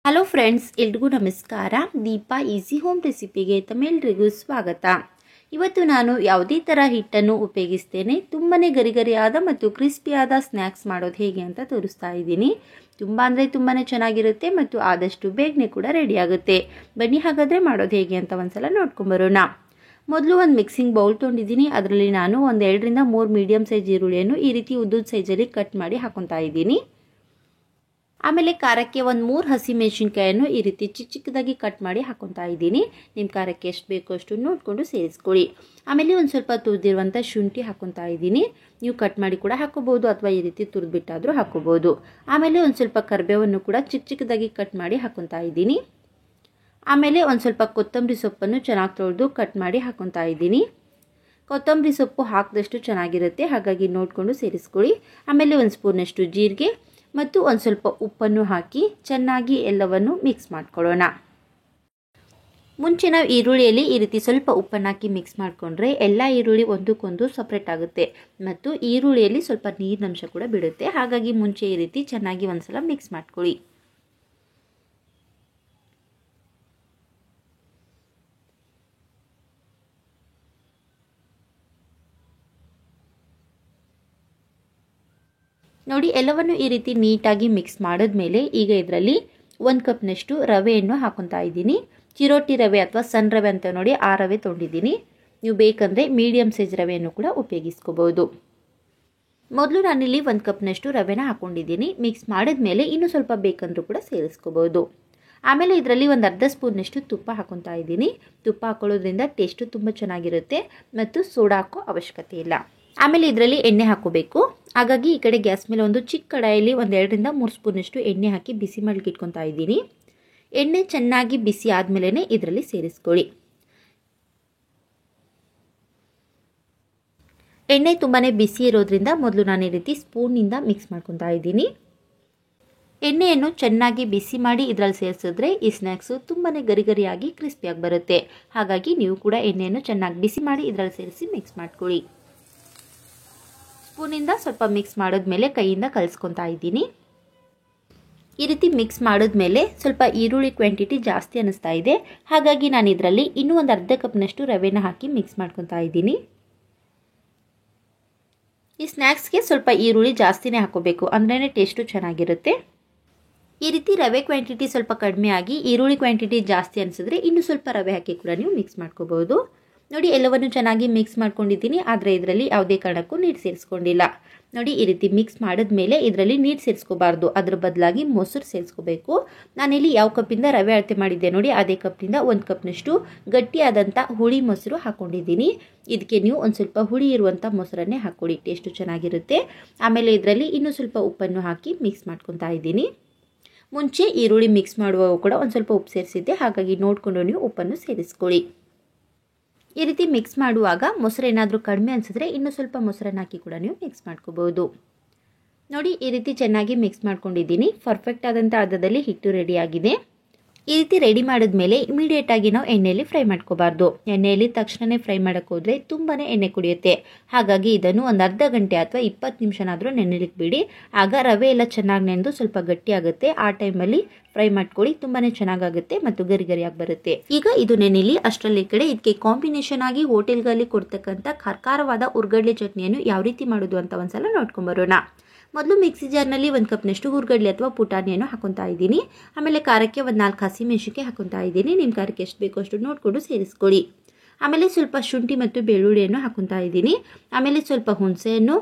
Hello friends, ಎಲ್ರಿಗೂ ನಮಸ್ಕಾರ. Deepa easy home ರೆಸಿಪಿಗೆ ತಮ್ಮೆಲ್ಲರಿಗೂ ಸ್ವಾಗತ. ಇವತ್ತು ನಾನು ಯಾವುದೇ ಥರ ಹಿಟ್ಟನ್ನು ಉಪಯೋಗಿಸ್ತೇನೆ ತುಂಬಾ ಗರಿಗರಿಯಾದ ಮತ್ತು ಕ್ರಿಸ್ಪಿಯಾದ ಸ್ನ್ಯಾಕ್ಸ್ ಮಾಡೋದು ಹೇಗೆ ಅಂತ ತೋರಿಸ್ತಾ ಇದ್ದೀನಿ. ತುಂಬ ಅಂದರೆ ತುಂಬಾ ಚೆನ್ನಾಗಿರುತ್ತೆ ಮತ್ತು ಆದಷ್ಟು ಬೇಗನೆ ಕೂಡ ರೆಡಿ ಆಗುತ್ತೆ. ಬನ್ನಿ ಹಾಗಾದರೆ ಮಾಡೋದು ಹೇಗೆ ಅಂತ ಒಂದ್ಸಲ ನೋಡ್ಕೊಂಬರೋಣ. ಮೊದಲು ಒಂದು ಮಿಕ್ಸಿಂಗ್ ಬೌಲ್ ತೊಗೊಂಡಿದ್ದೀನಿ. ಅದರಲ್ಲಿ ನಾನು ಒಂದು 2ರಿಂದ 3 ಮೀಡಿಯಮ್ ಸೈಜ್ ಈರುಳ್ಳಿಯನ್ನು ಈ ರೀತಿ ಉದ್ದುದ ಸೈಜಲ್ಲಿ ಕಟ್ ಮಾಡಿ ಹಾಕೊತಾ ಇದ್ದೀನಿ. ಆಮೇಲೆ ಖಾರಕ್ಕೆ ಒಂದು 3 ಹಸಿಮೆಣಸಿನಕಾಯನ್ನು ಈ ರೀತಿ ಚಿಕ್ಕದಾಗಿ ಕಟ್ ಮಾಡಿ ಹಾಕೊತಾ ಇದ್ದೀನಿ. ನಿಮ್ಮ ಖಾರಕ್ಕೆ ಎಷ್ಟು ಬೇಕೋ ಅಷ್ಟು ನೋಡಿಕೊಂಡು ಸೇರಿಸ್ಕೊಳ್ಳಿ. ಆಮೇಲೆ ಒಂದು ಸ್ವಲ್ಪ ತುರಿದಿರುವಂಥ ಶುಂಠಿ ಹಾಕೊತಾ ಇದ್ದೀನಿ. ನೀವು ಕಟ್ ಮಾಡಿ ಕೂಡ ಹಾಕೋಬೋದು ಅಥವಾ ಈ ರೀತಿ ತುರಿದ್ಬಿಟ್ಟಾದರೂ ಹಾಕೋಬೋದು. ಆಮೇಲೆ ಒಂದು ಸ್ವಲ್ಪ ಕರಿಬೇವನ್ನು ಕೂಡ ಚಿಕ್ಕದಾಗಿ ಕಟ್ ಮಾಡಿ ಹಾಕೊತಾ ಇದ್ದೀನಿ. ಆಮೇಲೆ ಒಂದು ಸ್ವಲ್ಪ ಕೊತ್ತಂಬರಿ ಸೊಪ್ಪನ್ನು ಚೆನ್ನಾಗಿ ತೊಳೆದು ಕಟ್ ಮಾಡಿ ಹಾಕೊತಾ ಇದ್ದೀನಿ. ಕೊತ್ತಂಬರಿ ಸೊಪ್ಪು ಹಾಕಿದಷ್ಟು ಚೆನ್ನಾಗಿರುತ್ತೆ, ಹಾಗಾಗಿ ನೋಡಿಕೊಂಡು ಸೇರಿಸ್ಕೊಳ್ಳಿ. ಆಮೇಲೆ ಒಂದು ಸ್ಪೂನಷ್ಟು ಜೀರಿಗೆ ಮತ್ತು ಒಂದು ಸ್ವಲ್ಪ ಉಪ್ಪನ್ನು ಹಾಕಿ ಚೆನ್ನಾಗಿ ಎಲ್ಲವನ್ನು ಮಿಕ್ಸ್ ಮಾಡ್ಕೊಳ್ಳೋಣ. ಮುಂಚೆ ನಾವು ಈರುಳ್ಳಿಯಲ್ಲಿ ಈ ರೀತಿ ಸ್ವಲ್ಪ ಉಪ್ಪನ್ನು ಹಾಕಿ ಮಿಕ್ಸ್ ಮಾಡಿಕೊಂಡ್ರೆ ಎಲ್ಲ ಈರುಳ್ಳಿ ಒಂದಕ್ಕೊಂದು ಸಪ್ರೇಟ್ ಆಗುತ್ತೆ ಮತ್ತು ಈರುಳ್ಳಿಯಲ್ಲಿ ಸ್ವಲ್ಪ ನೀರಿನಂಶ ಕೂಡ ಬಿಡುತ್ತೆ. ಹಾಗಾಗಿ ಮುಂಚೆ ಈ ರೀತಿ ಚೆನ್ನಾಗಿ ಒಂದ್ಸಲ ಮಿಕ್ಸ್ ಮಾಡ್ಕೊಳ್ಳಿ. ನೋಡಿ, ಎಲ್ಲವನ್ನು ಈ ರೀತಿ ನೀಟಾಗಿ ಮಿಕ್ಸ್ ಮಾಡಿದ್ಮೇಲೆ ಈಗ ಇದರಲ್ಲಿ 1 ಕಪ್ನಷ್ಟು ರವೆಯನ್ನು ಹಾಕೊತಾ ಇದ್ದೀನಿ. ಚಿರೋಟಿ ರವೆ ಅಥವಾ ಸಣ್ಣ ರವೆ ಅಂತ ನೋಡಿ, ಆ ರವೆ ತೊಗೊಂಡಿದ್ದೀನಿ. ನೀವು ಬೇಕಂದರೆ ಮೀಡಿಯಮ್ ಸೈಜ್ ರವೆಯನ್ನು ಕೂಡ ಉಪಯೋಗಿಸ್ಕೋಬೋದು. ಮೊದಲು ನಾನಿಲ್ಲಿ 1 ಕಪ್ನಷ್ಟು ರವೆನ ಹಾಕ್ಕೊಂಡಿದ್ದೀನಿ. ಮಿಕ್ಸ್ ಮಾಡಿದ್ಮೇಲೆ ಇನ್ನೂ ಸ್ವಲ್ಪ ಬೇಕಂದ್ರೂ ಕೂಡ ಸೇರಿಸ್ಕೋಬೋದು. ಆಮೇಲೆ ಇದರಲ್ಲಿ ಒಂದು ಅರ್ಧ ಸ್ಪೂನ್ನಷ್ಟು ತುಪ್ಪ ಹಾಕೊತಾ ಇದ್ದೀನಿ. ತುಪ್ಪ ಹಾಕೊಳ್ಳೋದ್ರಿಂದ ಟೇಸ್ಟು ತುಂಬ ಚೆನ್ನಾಗಿರುತ್ತೆ ಮತ್ತು ಸೋಡಾ ಹಾಕೋ ಅವಶ್ಯಕತೆ ಇಲ್ಲ. ಆಮೇಲೆ ಇದರಲ್ಲಿ ಎಣ್ಣೆ ಹಾಕೋಬೇಕು. ಹಾಗಾಗಿ ಈ ಕಡೆ ಗ್ಯಾಸ್ ಮೇಲೆ ಒಂದು ಚಿಕ್ಕ ಕಡಾಯಲ್ಲಿ ಒಂದು 2ರಿಂದ 3 ಸ್ಪೂನಷ್ಟು ಎಣ್ಣೆ ಹಾಕಿ ಬಿಸಿ ಮಾಡಲಿಕ್ಕೆ ಇಟ್ಕೊತಾ ಇದ್ದೀನಿ. ಎಣ್ಣೆ ಚೆನ್ನಾಗಿ ಬಿಸಿ ಆದಮೇಲೆ ಇದರಲ್ಲಿ ಸೇರಿಸ್ಕೊಳ್ಳಿ. ಎಣ್ಣೆ ತುಂಬಾ ಬಿಸಿ ಇರೋದ್ರಿಂದ ಮೊದಲು ನಾನು ಈ ರೀತಿ ಸ್ಪೂನಿಂದ ಮಿಕ್ಸ್ ಮಾಡ್ಕೊತಾ ಇದ್ದೀನಿ. ಎಣ್ಣೆಯನ್ನು ಚೆನ್ನಾಗಿ ಬಿಸಿ ಮಾಡಿ ಇದರಲ್ಲಿ ಸೇರಿಸಿದ್ರೆ ಈ ಸ್ನ್ಯಾಕ್ಸು ತುಂಬಾ ಗರಿಗರಿಯಾಗಿ ಕ್ರಿಸ್ಪಿಯಾಗಿ ಬರುತ್ತೆ. ಹಾಗಾಗಿ ನೀವು ಕೂಡ ಎಣ್ಣೆಯನ್ನು ಚೆನ್ನಾಗಿ ಬಿಸಿ ಮಾಡಿ ಇದರಲ್ಲಿ ಸೇರಿಸಿ ಮಿಕ್ಸ್ ಮಾಡ್ಕೊಳ್ಳಿ. ಸ್ಪೂನಿಂದ ಸ್ವಲ್ಪ ಮಿಕ್ಸ್ ಮಾಡಿದ್ಮೇಲೆ ಕೈಯಿಂದ ಕಲಿಸ್ಕೊತಾ ಇದ್ದೀನಿ. ಈ ರೀತಿ ಮಿಕ್ಸ್ ಮಾಡಿದ್ಮೇಲೆ ಸ್ವಲ್ಪ ಈರುಳ್ಳಿ ಕ್ವಾಂಟಿಟಿ ಜಾಸ್ತಿ ಅನ್ನಿಸ್ತಾ ಇದೆ. ಹಾಗಾಗಿ ನಾನು ಇದರಲ್ಲಿ ಇನ್ನೂ ಒಂದು ಅರ್ಧ ಕಪ್ನಷ್ಟು ರವೆನ ಹಾಕಿ ಮಿಕ್ಸ್ ಮಾಡ್ಕೊತಾ ಇದ್ದೀನಿ. ಈ ಸ್ನ್ಯಾಕ್ಸ್ಗೆ ಸ್ವಲ್ಪ ಈರುಳ್ಳಿ ಜಾಸ್ತಿನೇ ಹಾಕೋಬೇಕು, ಅಂದ್ರೇ ಟೇಸ್ಟು ಚೆನ್ನಾಗಿರುತ್ತೆ. ಈ ರೀತಿ ರವೆ ಕ್ವಾಂಟಿಟಿ ಸ್ವಲ್ಪ ಕಡಿಮೆ ಆಗಿ ಈರುಳ್ಳಿ ಕ್ವಾಂಟಿಟಿ ಜಾಸ್ತಿ ಅನಿಸಿದ್ರೆ ಇನ್ನೂ ಸ್ವಲ್ಪ ರವೆ ಹಾಕಿ ಕೂಡ ನೀವು ಮಿಕ್ಸ್ ಮಾಡ್ಕೋಬಹುದು. ನೋಡಿ, ಎಲ್ಲವನ್ನು ಚೆನ್ನಾಗಿ ಮಿಕ್ಸ್ ಮಾಡ್ಕೊಂಡಿದ್ದೀನಿ. ಆದರೆ ಇದರಲ್ಲಿ ಯಾವುದೇ ಕಾರಣಕ್ಕೂ ನೀರು ಸೇರಿಸ್ಕೊಂಡಿಲ್ಲ. ನೋಡಿ, ಈ ರೀತಿ ಮಿಕ್ಸ್ ಮಾಡಿದ್ಮೇಲೆ ಇದರಲ್ಲಿ ನೀರು ಸೇರಿಸ್ಕೋಬಾರ್ದು, ಅದ್ರ ಬದಲಾಗಿ ಮೊಸರು ಸೇರಿಸ್ಕೋಬೇಕು. ನಾನಿಲ್ಲಿ ಯಾವ ಕಪ್ಪಿಂದ ರವೆ ಅಳತೆ ಮಾಡಿದ್ದೆ ನೋಡಿ, ಅದೇ ಕಪ್ಪಿಂದ 1 ಕಪ್ನಷ್ಟು ಗಟ್ಟಿಯಾದಂಥ ಹುಳಿ ಮೊಸರು ಹಾಕ್ಕೊಂಡಿದ್ದೀನಿ. ಇದಕ್ಕೆ ನೀವು ಒಂದು ಸ್ವಲ್ಪ ಹುಳಿ ಇರುವಂಥ ಮೊಸರನ್ನೇ ಹಾಕ್ಕೊಳ್ಳಿ, ಟೇಸ್ಟು ಚೆನ್ನಾಗಿರುತ್ತೆ. ಆಮೇಲೆ ಇದರಲ್ಲಿ ಇನ್ನೂ ಸ್ವಲ್ಪ ಉಪ್ಪನ್ನು ಹಾಕಿ ಮಿಕ್ಸ್ ಮಾಡ್ಕೊತಾ ಇದ್ದೀನಿ. ಮುಂಚೆ ಈರುಳ್ಳಿ ಮಿಕ್ಸ್ ಮಾಡುವಾಗ ಕೂಡ ಒಂದು ಸ್ವಲ್ಪ ಉಪ್ಪು ಸೇರಿಸಿದ್ದೆ, ಹಾಗಾಗಿ ನೋಡಿಕೊಂಡು ನೀವು ಉಪ್ಪನ್ನು ಸೇರಿಸ್ಕೊಳ್ಳಿ. ಈ ರೀತಿ ಮಿಕ್ಸ್ ಮಾಡುವಾಗ ಮೊಸರು ಏನಾದರೂ ಕಡಿಮೆ ಅನಿಸಿದ್ರೆ ಇನ್ನೂ ಸ್ವಲ್ಪ ಮೊಸರನ್ನು ಹಾಕಿ ಕೂಡ ನೀವು ಮಿಕ್ಸ್ ಮಾಡ್ಕೋಬೋದು. ನೋಡಿ, ಈ ರೀತಿ ಚೆನ್ನಾಗಿ ಮಿಕ್ಸ್ ಮಾಡ್ಕೊಂಡಿದ್ದೀನಿ. ಪರ್ಫೆಕ್ಟ್ ಆದಂಥ ಹದದಲ್ಲಿ ಹಿಟ್ಟು ರೆಡಿಯಾಗಿದೆ. ಈ ರೀತಿ ರೆಡಿ ಮಾಡಿದ್ಮೇಲೆ ಇಮಿಡಿಯೇಟಾಗಿ ನಾವು ಎಣ್ಣೆಯಲ್ಲಿ ಫ್ರೈ ಮಾಡ್ಕೋಬಾರ್ದು. ಎಣ್ಣೆಯಲ್ಲಿ ತಕ್ಷಣವೇ ಫ್ರೈ ಮಾಡೋಕ್ಕೆ ಹೋದರೆ ತುಂಬಾ ಎಣ್ಣೆ ಕುಡಿಯುತ್ತೆ. ಹಾಗಾಗಿ ಇದನ್ನು ಒಂದು ಅರ್ಧ ಗಂಟೆ ಅಥವಾ 20 ನಿಮಿಷನಾದರೂ ನೆನೆಲಿಕ್ಕೆ ಬಿಡಿ. ಆಗ ರವೆ ಎಲ್ಲ ಚೆನ್ನಾಗಿ ನೆಂದು ಸ್ವಲ್ಪ ಗಟ್ಟಿ ಆಗುತ್ತೆ. ಆ ಟೈಮಲ್ಲಿ ಫ್ರೈ ಮಾಡ್ಕೊಳ್ಳಿ, ತುಂಬಾ ಚೆನ್ನಾಗಾಗುತ್ತೆ ಮತ್ತು ಗರಿಗರಿಯಾಗಿ ಬರುತ್ತೆ. ಈಗ ಇದು ನೆನೆಲಿ. ಅಷ್ಟರಲ್ಲಿ ಕಡೆ ಇದಕ್ಕೆ ಕಾಂಬಿನೇಷನ್ ಆಗಿ ಹೋಟೆಲ್ಗಳಲ್ಲಿ ಕೊಡ್ತಕ್ಕಂಥ ಖಾರವಾದ ಹುರ್ಗಡ್ಲೆ ಚಟ್ನಿಯನ್ನು ಯಾವ ರೀತಿ ಮಾಡೋದು ಅಂತ ಒಂದ್ಸಲ ನೋಡ್ಕೊಂಬರೋಣ. ಮೊದಲು ಮಿಕ್ಸಿ ಜಾರ್ನಲ್ಲಿ 1 ಕಪ್ನಷ್ಟು ಹುರ್ಗಡ್ಲೆ ಅಥವಾ ಪುಟಾಣಿಯನ್ನು ಹಾಕೊತಾ ಇದ್ದೀನಿ. ಆಮೇಲೆ ಖಾರಕ್ಕೆ ಒಂದು 4 ಹಸಿಮೆಣಸಿನಕಾಯಿ ಹಾಕೊತಾ ಇದ್ದೀನಿ. ನಿಮ್ಮ ಖಾರಕ್ಕೆ ಎಷ್ಟು ಬೇಕೋ ಅಷ್ಟು ನೋಡಿಕೊಂಡು ಸೇರಿಸ್ಕೊಳ್ಳಿ. ಆಮೇಲೆ ಸ್ವಲ್ಪ ಶುಂಠಿ ಮತ್ತು ಬೆಳ್ಳುಳ್ಳಿಯನ್ನು ಹಾಕೊತಾ ಇದ್ದೀನಿ. ಆಮೇಲೆ ಸ್ವಲ್ಪ ಹುಣಸೆಹಣ್ಣು,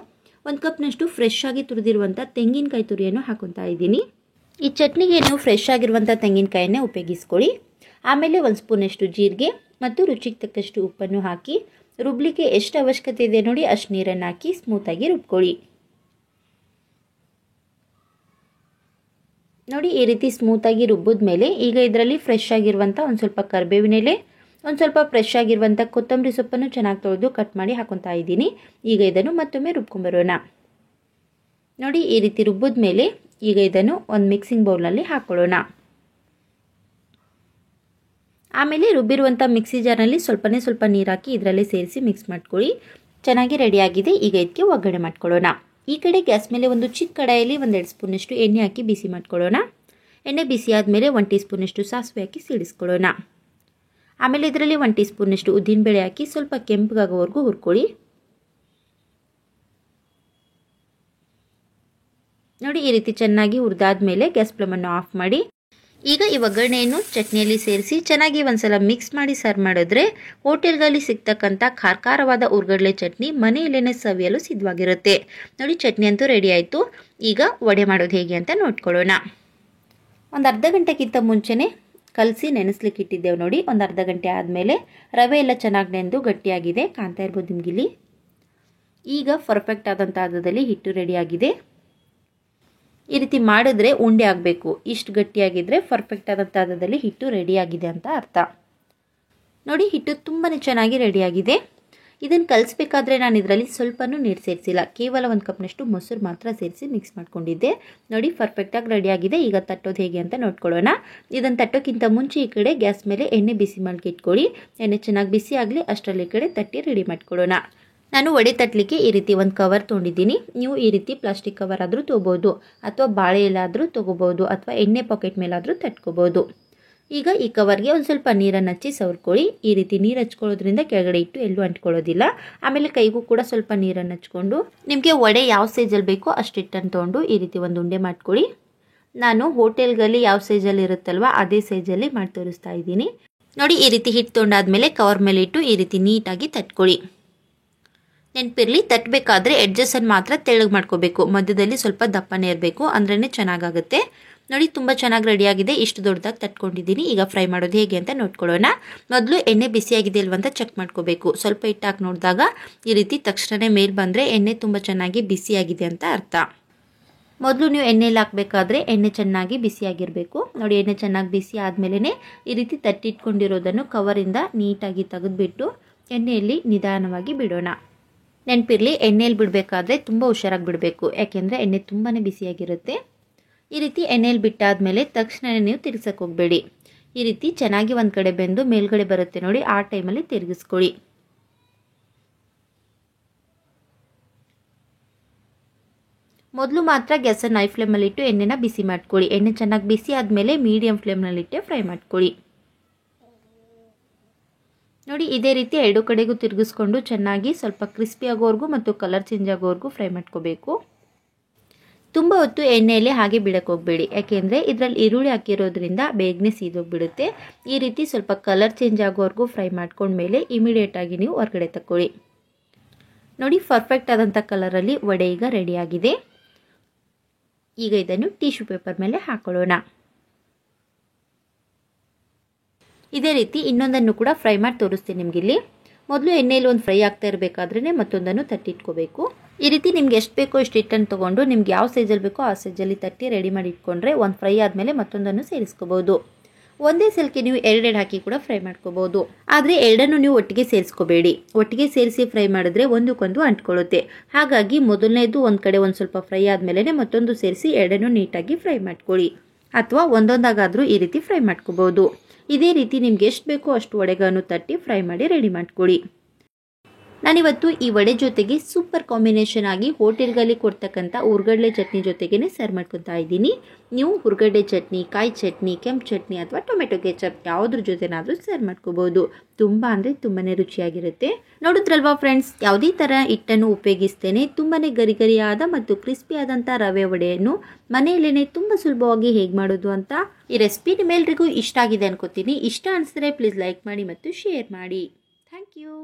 1 ಕಪ್ನಷ್ಟು ಫ್ರೆಶ್ ಆಗಿ ತುರಿದಿರುವಂಥ ತೆಂಗಿನಕಾಯಿ ತುರಿಯನ್ನು ಹಾಕೊತಾ ಇದ್ದೀನಿ. ಈ ಚಟ್ನಿಗೆ ನೀವು ಫ್ರೆಶ್ ಆಗಿರುವಂಥ ತೆಂಗಿನಕಾಯನ್ನೇ ಉಪಯೋಗಿಸ್ಕೊಳ್ಳಿ. ಆಮೇಲೆ 1 ಸ್ಪೂನಷ್ಟು ಜೀರಿಗೆ ಮತ್ತು ರುಚಿಗೆ ತಕ್ಕಷ್ಟು ಉಪ್ಪನ್ನು ಹಾಕಿ ರುಬ್ಲಿಕ್ಕೆ ಎಷ್ಟು ಅವಶ್ಯಕತೆ ಇದೆ ನೋಡಿ ಅಷ್ಟು ನೀರನ್ನು ಹಾಕಿ ಸ್ಮೂತಾಗಿ ರುಬ್ಕೊಳ್ಳಿ. ನೋಡಿ, ಈ ರೀತಿ ಸ್ಮೂತಾಗಿ ರುಬ್ಬಿದ್ಮೇಲೆ ಈಗ ಇದರಲ್ಲಿ ಫ್ರೆಶ್ ಆಗಿರುವಂಥ ಒಂದು ಸ್ವಲ್ಪ ಕರಿಬೇವಿನ ಎಲೆ, ಒಂದು ಸ್ವಲ್ಪ ಫ್ರೆಶ್ ಆಗಿರುವಂಥ ಕೊತ್ತಂಬರಿ ಸೊಪ್ಪನ್ನು ಚೆನ್ನಾಗಿ ತೊಳೆದು ಕಟ್ ಮಾಡಿ ಹಾಕೊತಾ ಇದ್ದೀನಿ. ಈಗ ಇದನ್ನು ಮತ್ತೊಮ್ಮೆ ರುಬ್ಕೊಂಬರೋಣ. ನೋಡಿ, ಈ ರೀತಿ ರುಬ್ಬಿದ್ಮೇಲೆ ಈಗ ಇದನ್ನು ಒಂದು ಮಿಕ್ಸಿಂಗ್ ಬೌಲ್ನಲ್ಲಿ ಹಾಕ್ಕೊಳ್ಳೋಣ. ಆಮೇಲೆ ರುಬ್ಬಿರುವಂಥ ಮಿಕ್ಸಿ ಜಾರ್ನಲ್ಲಿ ಸ್ವಲ್ಪ ನೀರು ಹಾಕಿ ಇದರಲ್ಲಿ ಸೇರಿಸಿ ಮಿಕ್ಸ್ ಮಾಡ್ಕೊಳ್ಳಿ. ಚೆನ್ನಾಗಿ ರೆಡಿಯಾಗಿದೆ. ಈಗ ಇದಕ್ಕೆ ಒಗ್ಗರಣೆ ಮಾಡ್ಕೊಳ್ಳೋಣ. ಈ ಕಡೆ ಗ್ಯಾಸ್ ಮೇಲೆ ಒಂದು ಚಿಕ್ಕ ಕಡಾಯಲ್ಲಿ 1-2 ಸ್ಪೂನಷ್ಟು ಎಣ್ಣೆ ಹಾಕಿ ಬಿಸಿ ಮಾಡ್ಕೊಳ್ಳೋಣ. ಎಣ್ಣೆ ಬಿಸಿ ಆದಮೇಲೆ 1 ಟೀ ಸ್ಪೂನಷ್ಟು ಸಾಸಿವೆ ಹಾಕಿ ಸಿಡಿಸ್ಕೊಳ್ಳೋಣ. ಆಮೇಲೆ ಇದರಲ್ಲಿ 1 ಟೀ ಸ್ಪೂನಷ್ಟು ಉದ್ದಿನಬೇಳೆ ಹಾಕಿ ಸ್ವಲ್ಪ ಕೆಂಪಗಾಗೋವರೆಗೂ ಹುರ್ಕೊಳ್ಳಿ. ನೋಡಿ, ಈ ರೀತಿ ಚೆನ್ನಾಗಿ ಹುರಿದಾದ್ಮೇಲೆ ಗ್ಯಾಸ್ ಫ್ಲೇಮನ್ನು ಆಫ್ ಮಾಡಿ. ಈಗ ಈ ಒಗ್ಗರಣೆಯನ್ನು ಚಟ್ನಿಯಲ್ಲಿ ಸೇರಿಸಿ ಚೆನ್ನಾಗಿ ಒಂದ್ಸಲ ಮಿಕ್ಸ್ ಮಾಡಿ ಸರ್ವ್ ಮಾಡಿದ್ರೆ ಹೋಟೆಲ್ಗಳಲ್ಲಿ ಸಿಗ್ತಕ್ಕಂಥ ಖಾರವಾದ ಹುರ್ಗಡ್ಲೆ ಚಟ್ನಿ ಮನೆಯಲ್ಲೇ ಸವಿಯಲು ಸಿದ್ಧವಾಗಿರುತ್ತೆ. ನೋಡಿ, ಚಟ್ನಿ ಅಂತೂ ರೆಡಿ ಆಯಿತು. ಈಗ ವಡೆ ಮಾಡೋದು ಹೇಗೆ ಅಂತ ನೋಡ್ಕೊಳ್ಳೋಣ. ಒಂದು ಅರ್ಧ ಗಂಟೆಗಿಂತ ಮುಂಚೆನೇ ಕಲಸಿ ನೆನೆಸ್ಲಿಕ್ಕೆ ಇಟ್ಟಿದ್ದೇವೆ. ನೋಡಿ, ಒಂದು ಅರ್ಧ ಗಂಟೆ ಆದಮೇಲೆ ರವೆ ಎಲ್ಲ ಚೆನ್ನಾಗಿ ನೆಂದು ಗಟ್ಟಿಯಾಗಿದೆ, ಕಾಣ್ತಾ ಇರ್ಬೋದು ನಿಮಗಿಲ್ಲಿ. ಈಗ ಪರ್ಫೆಕ್ಟ್ ಆದಂಥ ಹದದಲ್ಲಿ ಹಿಟ್ಟು ರೆಡಿಯಾಗಿದೆ. ಈ ರೀತಿ ಮಾಡಿದ್ರೆ ಉಂಡೆ ಆಗಬೇಕು. ಇಷ್ಟು ಗಟ್ಟಿಯಾಗಿದ್ದರೆ ಪರ್ಫೆಕ್ಟ್ ಆದಂಥ ಹದದಲ್ಲಿ ಹಿಟ್ಟು ರೆಡಿಯಾಗಿದೆ ಅಂತ ಅರ್ಥ. ನೋಡಿ, ಹಿಟ್ಟು ತುಂಬಾ ಚೆನ್ನಾಗಿ ರೆಡಿಯಾಗಿದೆ. ಇದನ್ನು ಕಲಿಸ್ಬೇಕಾದ್ರೆ ನಾನು ಇದರಲ್ಲಿ ಸ್ವಲ್ಪನೂ ನೀರು ಸೇರಿಸಿಲ್ಲ, ಕೇವಲ 1 ಕಪ್ನಷ್ಟು ಮೊಸರು ಮಾತ್ರ ಸೇರಿಸಿ ಮಿಕ್ಸ್ ಮಾಡ್ಕೊಂಡಿದ್ದೆ. ನೋಡಿ, ಪರ್ಫೆಕ್ಟಾಗಿ ರೆಡಿಯಾಗಿದೆ. ಈಗ ತಟ್ಟೋದು ಹೇಗೆ ಅಂತ ನೋಡ್ಕೊಳ್ಳೋಣ. ಇದನ್ನು ತಟ್ಟೋಕ್ಕಿಂತ ಮುಂಚೆ ಈ ಕಡೆ ಗ್ಯಾಸ್ ಮೇಲೆ ಎಣ್ಣೆ ಬಿಸಿ ಮಾಡಿ ಇಟ್ಕೊಳ್ಳಿ. ಎಣ್ಣೆ ಚೆನ್ನಾಗಿ ಬಿಸಿ ಆಗಲಿ, ಅಷ್ಟರಲ್ಲಿ ಈ ಕಡೆ ತಟ್ಟಿ ರೆಡಿ ಮಾಡ್ಕೊಳ್ಳೋಣ. ನಾನು ವಡೆ ತಟ್ಟಲಿಕ್ಕೆ ಈ ರೀತಿ ಒಂದು ಕವರ್ ತೊಗೊಂಡಿದ್ದೀನಿ. ನೀವು ಈ ರೀತಿ ಪ್ಲಾಸ್ಟಿಕ್ ಕವರ್ ಆದರೂ ತೊಗೋಬೋದು, ಅಥವಾ ಬಾಳೆ ಎಲಾದರೂ ತೊಗೋಬೋದು, ಅಥವಾ ಎಣ್ಣೆ ಪಾಕೆಟ್ ಮೇಲಾದರೂ ತಟ್ಕೋಬೋದು. ಈಗ ಈ ಕವರ್ಗೆ ಒಂದು ಸ್ವಲ್ಪ ನೀರನ್ನು ಹಚ್ಚಿ ಸವರ್ಕೊಳ್ಳಿ. ಈ ರೀತಿ ನೀರು ಹಚ್ಕೊಳ್ಳೋದ್ರಿಂದ ಕೆಳಗಡೆ ಇಟ್ಟು ಎಲ್ಲೂ ಅಂಟ್ಕೊಳ್ಳೋದಿಲ್ಲ. ಆಮೇಲೆ ಕೈಗೂ ಕೂಡ ಸ್ವಲ್ಪ ನೀರನ್ನು ಹಚ್ಕೊಂಡು ನಿಮಗೆ ವಡೆ ಯಾವ ಸೈಜಲ್ಲಿ ಬೇಕೋ ಅಷ್ಟು ಹಿಟ್ಟನ್ನು ತೊಗೊಂಡು ಈ ರೀತಿ ಒಂದು ಉಂಡೆ ಮಾಡ್ಕೊಳ್ಳಿ. ನಾನು ಹೋಟೆಲ್ಗಳಲ್ಲಿ ಯಾವ ಸೈಜಲ್ಲಿ ಇರುತ್ತಲ್ವ ಅದೇ ಸೈಜಲ್ಲಿ ಮಾಡಿ ತೋರಿಸ್ತಾ ಇದ್ದೀನಿ. ನೋಡಿ, ಈ ರೀತಿ ಹಿಟ್ಟು ತೊಗೊಂಡಾದ್ಮೇಲೆ ಕವರ್ ಮೇಲೆ ಇಟ್ಟು ಈ ರೀತಿ ನೀಟಾಗಿ ತಟ್ಕೊಳ್ಳಿ. ನೆನಪಿರಲಿ, ತಟ್ಟಬೇಕಾದ್ರೆ ಎಡ್ಜಸ್ಸನ್ನು ಮಾತ್ರ ತೆಳ್ಳಗೆ ಮಾಡ್ಕೋಬೇಕು. ಮಧ್ಯದಲ್ಲಿ ಸ್ವಲ್ಪ ದಪ್ಪನೇ ಇರಬೇಕು, ಅಂದ್ರೇ ಚೆನ್ನಾಗಾಗುತ್ತೆ. ನೋಡಿ, ತುಂಬ ಚೆನ್ನಾಗಿ ರೆಡಿಯಾಗಿದೆ. ಇಷ್ಟು ದೊಡ್ಡದಾಗಿ ತಟ್ಕೊಂಡಿದ್ದೀನಿ. ಈಗ ಫ್ರೈ ಮಾಡೋದು ಹೇಗೆ ಅಂತ ನೋಡ್ಕೊಳ್ಳೋಣ. ಮೊದಲು ಎಣ್ಣೆ ಬಿಸಿಯಾಗಿದೆ ಇಲ್ವಂತ ಚೆಕ್ ಮಾಡ್ಕೋಬೇಕು. ಸ್ವಲ್ಪ ಹಿಟ್ಟು ಹಾಕಿ ನೋಡಿದಾಗ ಈ ರೀತಿ ತಕ್ಷಣ ಮೇಲೆ ಬಂದರೆ ಎಣ್ಣೆ ತುಂಬ ಚೆನ್ನಾಗಿ ಬಿಸಿಯಾಗಿದೆ ಅಂತ ಅರ್ಥ. ಮೊದಲು ನೀವು ಎಣ್ಣೆಯಲ್ಲಿ ಹಾಕಬೇಕಾದ್ರೆ ಎಣ್ಣೆ ಚೆನ್ನಾಗಿ ಬಿಸಿಯಾಗಿರಬೇಕು. ನೋಡಿ, ಎಣ್ಣೆ ಚೆನ್ನಾಗಿ ಬಿಸಿ ಆದಮೇಲೆ ಈ ರೀತಿ ತಟ್ಟಿಟ್ಕೊಂಡಿರೋದನ್ನು ಕವರಿಂದ ನೀಟಾಗಿ ತೆಗೆದುಬಿಟ್ಟು ಎಣ್ಣೆಯಲ್ಲಿ ನಿಧಾನವಾಗಿ ಬಿಡೋಣ. ನೆನಪಿರಲಿ, ಎಣ್ಣೆಯಲ್ಲಿ ಬಿಡಬೇಕಾದ್ರೆ ತುಂಬ ಹುಷಾರಾಗಿ ಬಿಡಬೇಕು, ಯಾಕೆಂದರೆ ಎಣ್ಣೆ ತುಂಬಾ ಬಿಸಿಯಾಗಿರುತ್ತೆ. ಈ ರೀತಿ ಎಣ್ಣೆಯಲ್ಲಿ ಬಿಟ್ಟಾದಮೇಲೆ ತಕ್ಷಣ ನೀವು ತಿರ್ಗಿಸಕ್ಕೆ ಹೋಗಬೇಡಿ. ಈ ರೀತಿ ಚೆನ್ನಾಗಿ ಒಂದು ಕಡೆ ಬೆಂದು ಮೇಲ್ಗಡೆ ಬರುತ್ತೆ ನೋಡಿ, ಆ ಟೈಮಲ್ಲಿ ತಿರುಗಿಸ್ಕೊಳ್ಳಿ. ಮೊದಲು ಮಾತ್ರ ಗ್ಯಾಸನ್ನು ಹೈ ಫ್ಲೇಮಲ್ಲಿಟ್ಟು ಎಣ್ಣೆನ ಬಿಸಿ ಮಾಡ್ಕೊಳ್ಳಿ. ಎಣ್ಣೆ ಚೆನ್ನಾಗಿ ಬಿಸಿ ಆದಮೇಲೆ ಮೀಡಿಯಂ ಫ್ಲೇಮ್ನಲ್ಲಿಟ್ಟೆ ಫ್ರೈ ಮಾಡ್ಕೊಳ್ಳಿ. ನೋಡಿ, ಇದೇ ರೀತಿ ಎರಡು ಕಡೆಗೂ ತಿರುಗಿಸ್ಕೊಂಡು ಚೆನ್ನಾಗಿ ಸ್ವಲ್ಪ ಕ್ರಿಸ್ಪಿ ಆಗೋವರೆಗೂ ಮತ್ತು ಕಲರ್ ಚೇಂಜ್ ಆಗೋವರೆಗೂ ಫ್ರೈ ಮಾಡ್ಕೋಬೇಕು. ತುಂಬ ಹೊತ್ತು ಎಣ್ಣೆಯಲ್ಲಿ ಹಾಗೆ ಬಿಡಕ್ಕೆ ಹೋಗಬೇಡಿ, ಯಾಕೆಂದರೆ ಇದರಲ್ಲಿ ಈರುಳ್ಳಿ ಹಾಕಿರೋದ್ರಿಂದ ಬೇಗನೆ ಸೀದೋಗಿಬಿಡುತ್ತೆ. ಈ ರೀತಿ ಸ್ವಲ್ಪ ಕಲರ್ ಚೇಂಜ್ ಆಗೋವರೆಗೂ ಫ್ರೈ ಮಾಡ್ಕೊಂಡ್ಮೇಲೆ ಇಮಿಡಿಯೇಟಾಗಿ ನೀವು ಹೊರಗಡೆ ತಗೊಳ್ಳಿ. ನೋಡಿ, ಪರ್ಫೆಕ್ಟ್ ಆದಂಥ ಕಲರಲ್ಲಿ ವಡೆ ಈಗ ರೆಡಿಯಾಗಿದೆ. ಈಗ ಇದನ್ನು ಟಿಶ್ಯೂ ಪೇಪರ್ ಮೇಲೆ ಹಾಕೊಳ್ಳೋಣ. ಇದೇ ರೀತಿ ಇನ್ನೊಂದನ್ನು ಕೂಡ ಫ್ರೈ ಮಾಡಿ ತೋರಿಸ್ತೀನಿ ನಿಮಗಿಲ್ಲಿ. ಮೊದಲು ಎಣ್ಣೆಯಲ್ಲಿ ಒಂದು ಫ್ರೈ ಆಗ್ತಾ ಇರಬೇಕಾದ್ರೇ ಮತ್ತೊಂದನ್ನು ತಟ್ಟಿಟ್ಕೋಬೇಕು. ಈ ರೀತಿ ನಿಮ್ಗೆ ಎಷ್ಟು ಬೇಕೋ ಇಷ್ಟು ಹಿಟ್ಟನ್ನು ತೊಗೊಂಡು ನಿಮ್ಗೆ ಯಾವ ಸೈಜಲ್ಲಿ ಬೇಕೋ ಆ ಸೈಜಲ್ಲಿ ತಟ್ಟಿ ರೆಡಿ ಮಾಡಿ ಇಟ್ಕೊಂಡ್ರೆ ಒಂದು ಫ್ರೈ ಆದಮೇಲೆ ಮತ್ತೊಂದನ್ನು ಸೇರಿಸ್ಕೋಬೋದು. ಒಂದೇ ಸಲಕ್ಕೆ ನೀವು ಎರಡೆರಡು ಹಾಕಿ ಕೂಡ ಫ್ರೈ ಮಾಡ್ಕೋಬೋದು. ಆದರೆ ಎರಡನ್ನು ನೀವು ಒಟ್ಟಿಗೆ ಸೇರಿಸ್ಕೋಬೇಡಿ. ಒಟ್ಟಿಗೆ ಸೇರಿಸಿ ಫ್ರೈ ಮಾಡಿದ್ರೆ ಒಂದಕ್ಕೊಂದು ಅಂಟ್ಕೊಳ್ಳುತ್ತೆ. ಹಾಗಾಗಿ ಮೊದಲನೇದು ಒಂದು ಕಡೆ ಒಂದು ಸ್ವಲ್ಪ ಫ್ರೈ ಆದಮೇಲೆ ಮತ್ತೊಂದು ಸೇರಿಸಿ ಎರಡನ್ನು ನೀಟಾಗಿ ಫ್ರೈ ಮಾಡ್ಕೊಳ್ಳಿ. ಅಥವಾ ಒಂದೊಂದಾಗಾದರೂ ಈ ರೀತಿ ಫ್ರೈ ಮಾಡ್ಕೋಬೋದು. ಇದೇ ರೀತಿ ನಿಮ್ಗೆ ಎಷ್ಟು ಬೇಕೋ ಅಷ್ಟು ವಡೆಗಳನ್ನು ತಟ್ಟಿ ಫ್ರೈ ಮಾಡಿ ರೆಡಿ ಮಾಡ್ಕೊಳ್ಳಿ. ನಾನಿವತ್ತು ಈ ವಡೆ ಜೊತೆಗೆ ಸೂಪರ್ ಕಾಂಬಿನೇಷನ್ ಆಗಿ ಹೋಟೆಲ್ಗಳಲ್ಲಿ ಕೊಡ್ತಕ್ಕಂಥ ಹುರ್ಗಡ್ಲೆ ಚಟ್ನಿ ಜೊತೆಗೇ ಸರ್ವ್ ಮಾಡ್ಕೊತಾ ಇದ್ದೀನಿ. ನೀವು ಹುರ್ಗಡ್ಲೆ ಚಟ್ನಿ, ಕಾಯಿ ಚಟ್ನಿ, ಕೆಂಪು ಚಟ್ನಿ ಅಥವಾ ಟೊಮೆಟೊ ಕೆಚಪ್ ಯಾವುದ್ರ ಜೊತೆನಾದರೂ ಸರ್ವ್ ಮಾಡ್ಕೋಬೋದು. ತುಂಬ ಅಂದರೆ ತುಂಬಾ ರುಚಿಯಾಗಿರುತ್ತೆ. ನೋಡಿದ್ರಲ್ವಾ ಫ್ರೆಂಡ್ಸ್, ಯಾವುದೇ ಥರ ಹಿಟ್ಟನ್ನು ಉಪಯೋಗಿಸ್ತೇನೆ ತುಂಬಾ ಗರಿಗರಿಯಾದ ಮತ್ತು ಕ್ರಿಸ್ಪಿ ಆದಂಥ ರವೆ ವಡೆಯನ್ನು ಮನೆಯಲ್ಲೇ ತುಂಬ ಸುಲಭವಾಗಿ ಹೇಗೆ ಮಾಡೋದು ಅಂತ ಈ ರೆಸಿಪಿ ನಿಮ್ಮೆಲ್ರಿಗೂ ಇಷ್ಟ ಆಗಿದೆ ಅನ್ಕೋತೀನಿ. ಇಷ್ಟ ಅನಿಸಿದ್ರೆ ಪ್ಲೀಸ್ ಲೈಕ್ ಮಾಡಿ ಮತ್ತು ಶೇರ್ ಮಾಡಿ. Thank you.